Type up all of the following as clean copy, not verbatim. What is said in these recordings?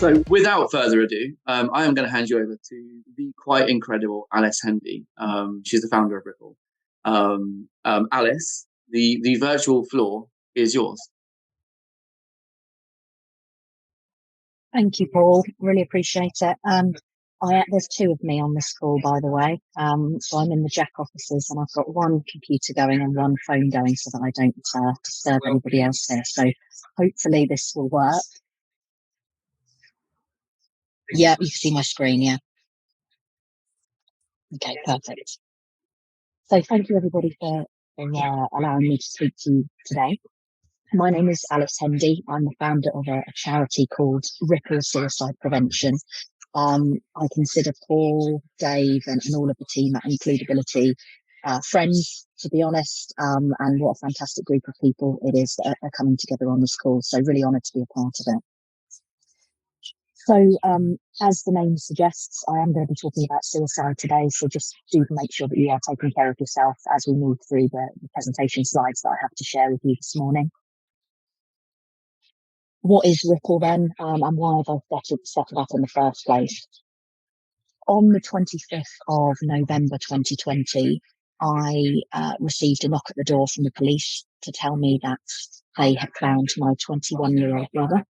So without further ado, I am going to hand you over to the quite incredible Alice Hendy. She's the founder of Ripple. Alice, the virtual floor is yours. Thank you, Paul. Really appreciate it. There's two of me on this call, by the way. So I'm in the Jack offices and I've got one computer going and one phone going so that I don't disturb anybody else here. So hopefully this will work. Yeah, you can see my screen, yeah. Okay, perfect. So thank you everybody for allowing me to speak to you today. My name is Alice Hendy. I'm the founder of a charity called Ripple Suicide Prevention. I consider Paul, Dave, and all of the team at Includability friends, to be honest, and what a fantastic group of people it is that are coming together on this call. So really honoured to be a part of it. So as the name suggests, I am going to be talking about suicide today. So just do make sure that you are taking care of yourself as we move through the presentation slides that I have to share with you this morning. What is Ripple then, and why have I set it up in the first place? On the 25th of November 2020, I received a knock at the door from the police to tell me that they had found my 21-year-old brother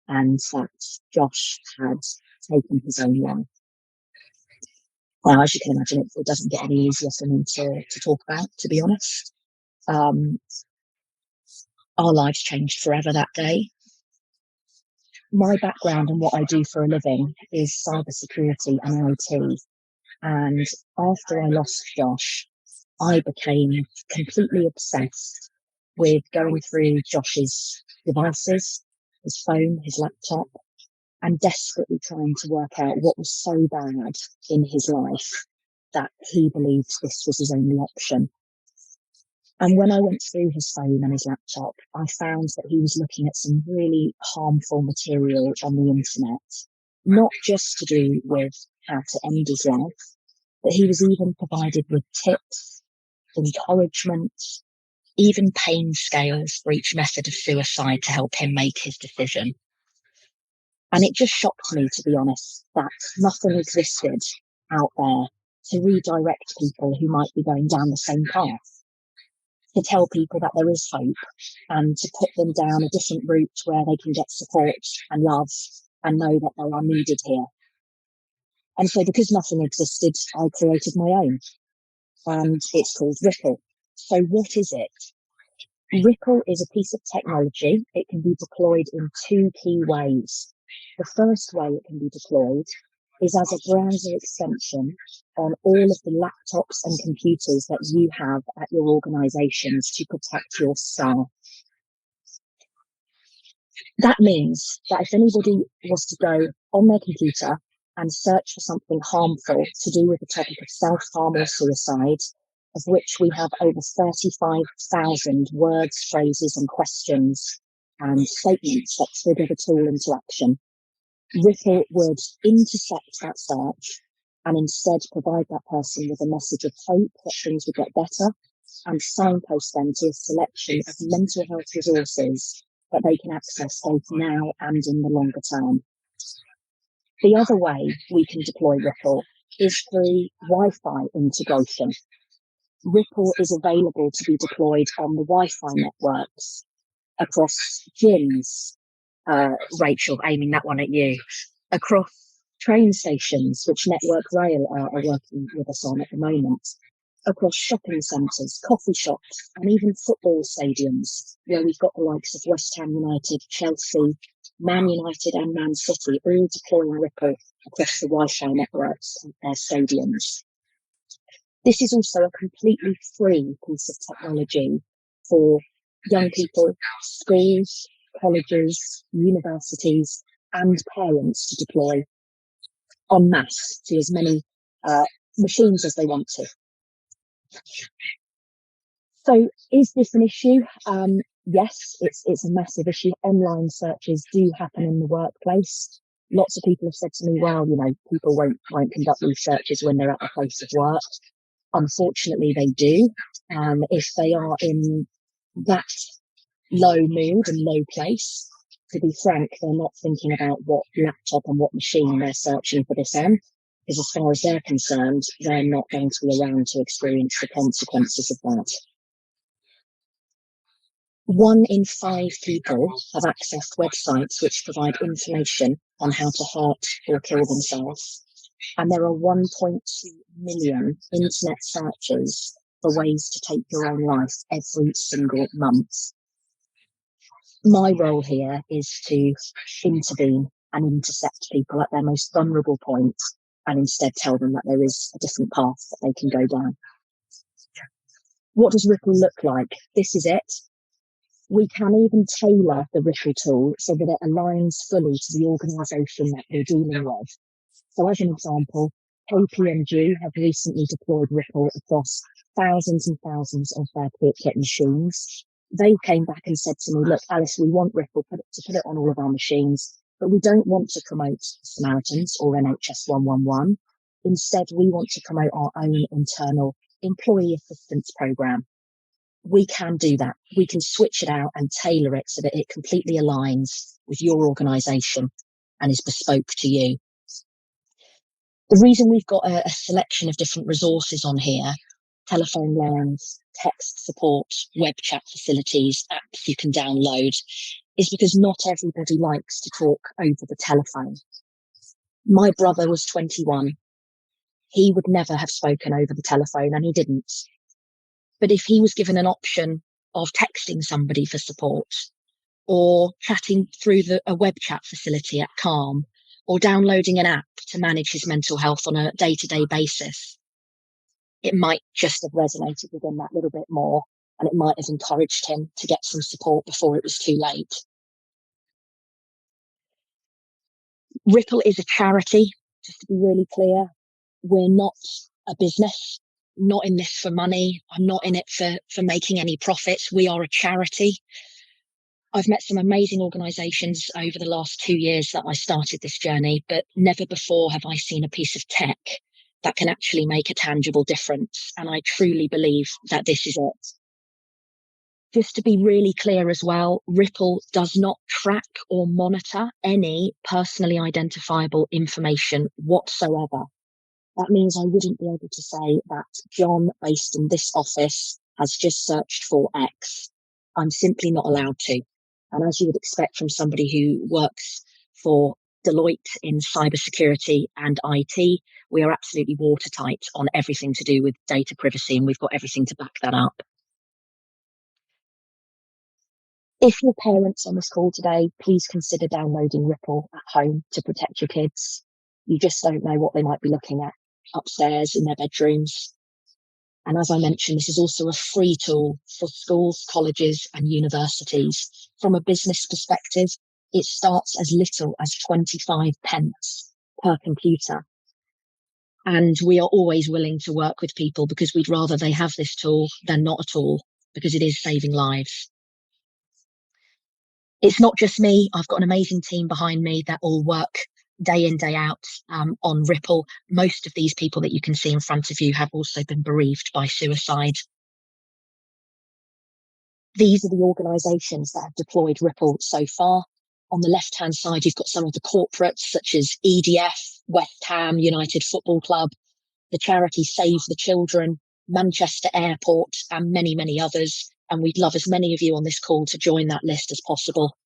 and that Josh had taken his own life. Now, as you can imagine, it doesn't get any easier for me to talk about, to be honest. Our lives changed forever that day. My background and what I do for a living is cybersecurity and IT. And after I lost Josh, I became completely obsessed with going through Josh's devices, his phone, his laptop, and desperately trying to work out what was so bad in his life that he believed this was his only option. And when I went through his phone and his laptop, I found that he was looking at some really harmful material on the internet, not just to do with how to end his life, but he was even provided with tips, encouragement, even pain scales for each method of suicide to help him make his decision. And it just shocked me, to be honest, that nothing existed out there to redirect people who might be going down the same path, to tell people that there is hope and to put them down a different route where they can get support and love and know that they are needed here. And so because nothing existed, I created my own, and it's called Ripple. So what is it? Ripple is a piece of technology. It can be deployed in two key ways. The first way it can be deployed is as a browser extension on all of the laptops and computers that you have at your organizations to protect your staff. That means that if anybody was to go on their computer and search for something harmful to do with the topic of self-harm or suicide, of which we have over 35,000 words, phrases and questions and statements that trigger the tool into action, Ripple would intercept that search and instead provide that person with a message of hope that things would get better and signpost them to a selection of mental health resources that they can access both now and in the longer term. The other way we can deploy Ripple is through Wi-Fi integration. Ripple is available to be deployed on the Wi-Fi networks across gyms, Rachel, aiming that one at you, across train stations, which Network Rail are working with us on at the moment, across shopping centres, coffee shops, and even football stadiums, where we've got the likes of West Ham United, Chelsea, Man United and Man City all deploying Ripple across the Wi-Fi networks of their stadiums. This is also a completely free piece of technology for young people, schools, colleges, universities, and parents to deploy en masse to as many machines as they want to. So is this an issue? Yes, it's a massive issue. Online searches do happen in the workplace. Lots of people have said to me, well, people won't conduct these searches when they're at the place of work. Unfortunately, they do. If they are in that low mood and low place, to be frank, they're not thinking about what laptop and what machine they're searching for this on, because as far as they're concerned, they're not going to be around to experience the consequences of that. 1 in 5 people have accessed websites which provide information on how to hurt or kill themselves. And there are 1.2 million internet searches for ways to take your own life every single month. My role here is to intervene and intercept people at their most vulnerable point and instead tell them that there is a different path that they can go down. What does Ripple look like? This is it. We can even tailor the Ripple tool so that it aligns fully to the organisation that we're dealing with. So as an example, KPMG have recently deployed Ripple across thousands and thousands of their corporate machines. They came back and said to me, look, Alice, we want Ripple to put it on all of our machines, but we don't want to promote Samaritans or NHS 111. Instead, we want to promote our own internal employee assistance program. We can do that. We can switch it out and tailor it so that it completely aligns with your organisation and is bespoke to you. The reason we've got a selection of different resources on here, telephone lines, text support, web chat facilities, apps you can download, is because not everybody likes to talk over the telephone. My brother was 21. He would never have spoken over the telephone, and he didn't. But if he was given an option of texting somebody for support, or chatting through a web chat facility at Calm, or downloading an app to manage his mental health on a day-to-day basis, it might just have resonated with him that little bit more, and it might have encouraged him to get some support before it was too late. Ripple is a charity, just to be really clear. We're not a business, not in this for money. I'm not in it for making any profits. We are a charity. I've met some amazing organisations over the last 2 years that I started this journey, but never before have I seen a piece of tech that can actually make a tangible difference. And I truly believe that this is it. Just to be really clear as well, Ripple does not track or monitor any personally identifiable information whatsoever. That means I wouldn't be able to say that John, based in this office, has just searched for X. I'm simply not allowed to. And as you would expect from somebody who works for Deloitte in cybersecurity and IT, we are absolutely watertight on everything to do with data privacy, and we've got everything to back that up. If you're parents on this call today, please consider downloading Ripple at home to protect your kids. You just don't know what they might be looking at upstairs in their bedrooms. And as I mentioned, this is also a free tool for schools, colleges and universities. From a business perspective, it starts as little as 25 pence per computer. And we are always willing to work with people because we'd rather they have this tool than not at all, because it is saving lives. It's not just me. I've got an amazing team behind me that all work day in, day out on Ripple. Most of these people that you can see in front of you have also been bereaved by suicide. These are the organisations that have deployed Ripple so far. On the left-hand side, you've got some of the corporates such as EDF, West Ham United Football Club, the charity Save the Children, Manchester Airport, and many, many others. And we'd love as many of you on this call to join that list as possible.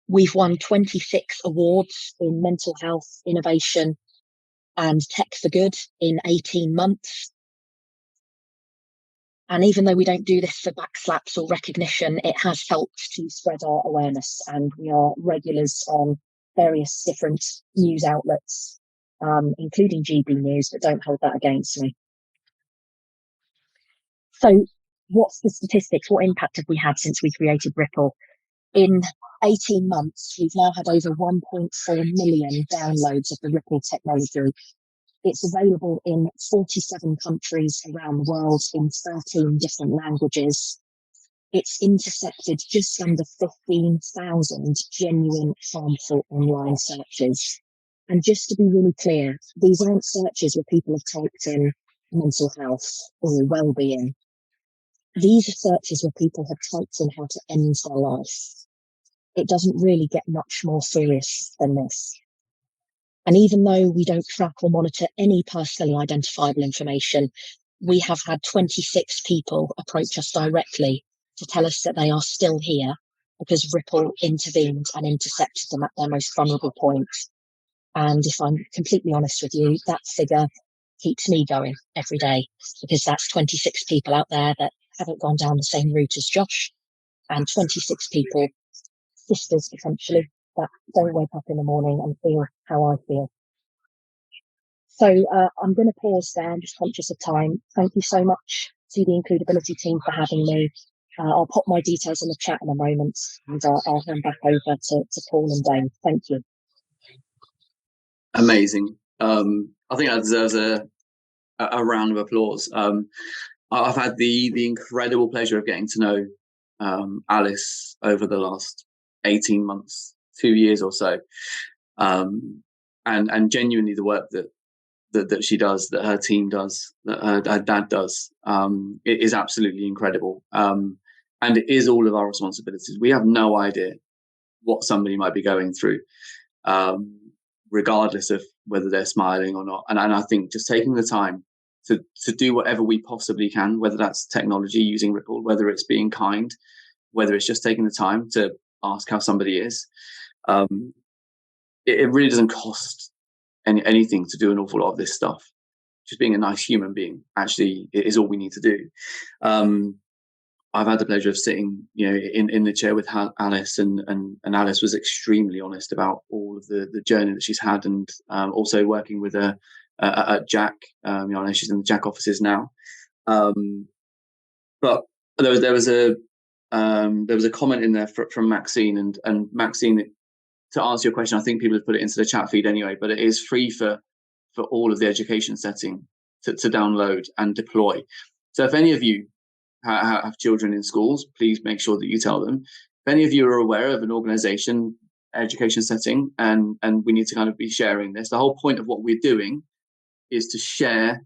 We've won 26 awards in mental health, innovation, and tech for good in 18 months. And even though we don't do this for backslaps or recognition, it has helped to spread our awareness, and we are regulars on various different news outlets, including GB News, but don't hold that against me. So what's the statistics? What impact have we had since we created Ripple? In 18 months, we've now had over 1.4 million downloads of the Ripple technology. It's available in 47 countries around the world in 13 different languages. It's intercepted just under 15,000 genuine harmful online searches. And just to be really clear, these aren't searches where people have typed in mental health or well-being. These are searches where people have typed in how to end their life. it doesn't really get much more serious than this. And even though we don't track or monitor any personally identifiable information, we have had 26 people approach us directly to tell us that they are still here because Ripple intervened and intercepted them at their most vulnerable point. And if I'm completely honest with you, that figure keeps me going every day, because that's 26 people out there that haven't gone down the same route as Josh, and 26 people, sisters potentially, that don't wake up in the morning and feel how I feel. So I'm going to pause there. I'm just conscious of time. Thank you so much to the Includability team for having me. I'll pop my details in the chat in a moment, and I'll hand back over to Paul and Dane. Thank you. Amazing. I think that deserves a round of applause. I've had the incredible pleasure of getting to know Alice over the last 18 months, 2 years or so, and genuinely the work that she does, that her team does, that her dad does, it is absolutely incredible. And it is all of our responsibilities. We have no idea what somebody might be going through, regardless of whether they're smiling or not. And I think just taking the time to do whatever we possibly can, whether that's technology, using Ripple, whether it's being kind, whether it's just taking the time to ask how somebody is, it really doesn't cost anything to do an awful lot of this stuff. Just being a nice human being actually is all we need to do. I've had the pleasure of sitting, in the chair with Alice, and Alice was extremely honest about all of the journey that she's had, and also working with Jack. I know she's in the Jack offices now, but there was a comment in there from Maxine, and Maxine, to answer your question, I think people have put it into the chat feed anyway, but it is free for all of the education setting to download and deploy. So if any of you have children in schools, please make sure that you tell them. If any of you are aware of an organization, education setting, and we need to kind of be sharing this, the whole point of what we're doing is to share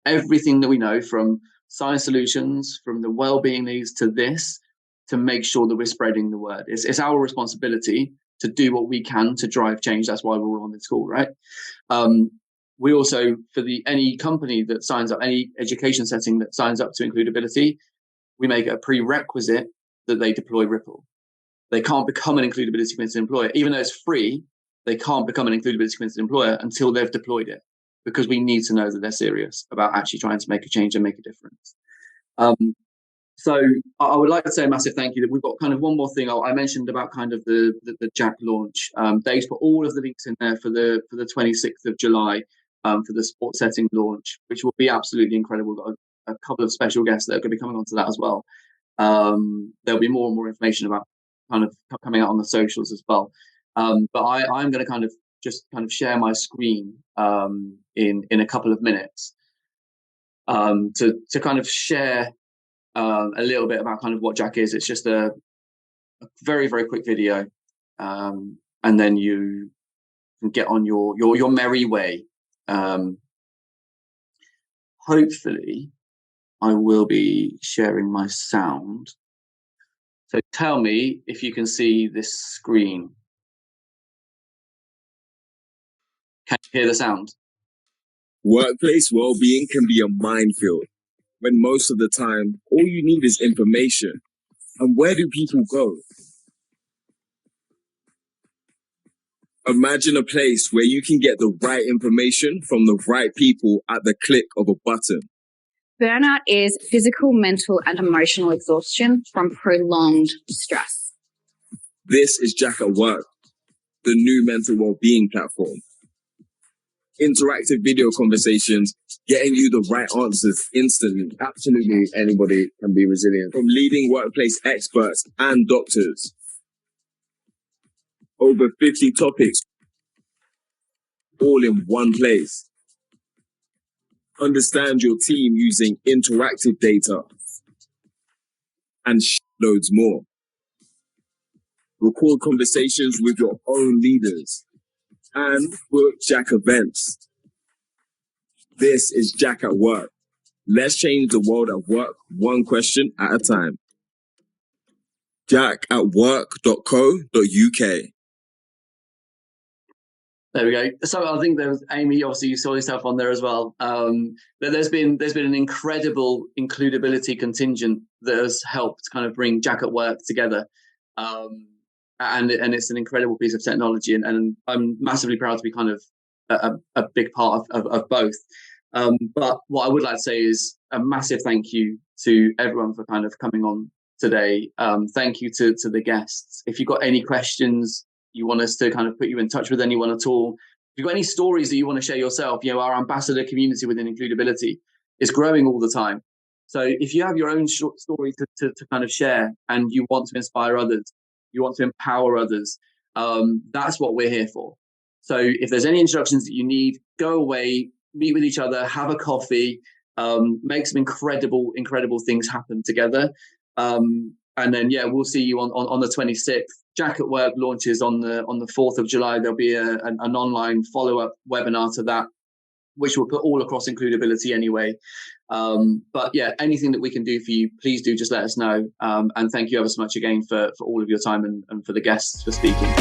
everything that we know, from science solutions, from the wellbeing leads to this, to make sure that we're spreading the word. It's our responsibility to do what we can to drive change. That's why we're all on this call, right? We also, for any company that signs up, any education setting that signs up to Includability, we make it a prerequisite that they deploy Ripple. They can't become an Includability committed employer. Even though it's free, they can't become an Includability committed employer until they've deployed it, because we need to know that they're serious about actually trying to make a change and make a difference. So I would like to say a massive thank you. That we've got kind of one more thing I mentioned about kind of the Jack launch. Dave's put all of the links in there for the 26th of July. For the sports setting launch, which will be absolutely incredible. We've got a couple of special guests that are going to be coming onto that as well. There'll be more and more information about kind of coming out on the socials as well. But I'm going to kind of share my screen in a couple of minutes to kind of share a little bit about kind of what Jack is. It's just a very, very quick video, and then you can get on your merry way. Hopefully I will be sharing my sound. So tell me if you can see this screen. Can you hear the sound? Workplace well-being can be a minefield when most of the time all you need is information. And where do people go? Imagine a place where you can get the right information from the right people at the click of a button. Burnout is physical, mental, and emotional exhaustion from prolonged stress. This is Jack at Work, the new mental well-being platform. Interactive video conversations, getting you the right answers instantly. Absolutely anybody can be resilient. From leading workplace experts and doctors. Over 50 topics, all in one place. Understand your team using interactive data and loads more. Record conversations with your own leaders and book Jack events. This is Jack at Work. Let's change the world at work, one question at a time. jack@work.co.uk. There we go. So I think there's Amy. Obviously, you saw yourself on there as well. There's been an incredible includability contingent that has helped kind of bring Jack at Work together, and it's an incredible piece of technology. And I'm massively proud to be kind of a big part of both. But what I would like to say is a massive thank you to everyone for kind of coming on today. Thank you to the guests. If you've got any questions, you want us to kind of put you in touch with anyone at all, if you've got any stories that you want to share yourself, our ambassador community within Includability is growing all the time. So if you have your own short story to kind of share, and you want to inspire others, you want to empower others, that's what we're here for. So if there's any instructions that you need, go away, meet with each other, have a coffee, make some incredible things happen together. And then, we'll see you on the 26th. Jack at Work launches on the 4th of July. There'll be an online follow-up webinar to that, which will put all across Includability anyway. But anything that we can do for you, please do just let us know. And thank you ever so much again for all of your time and for the guests for speaking.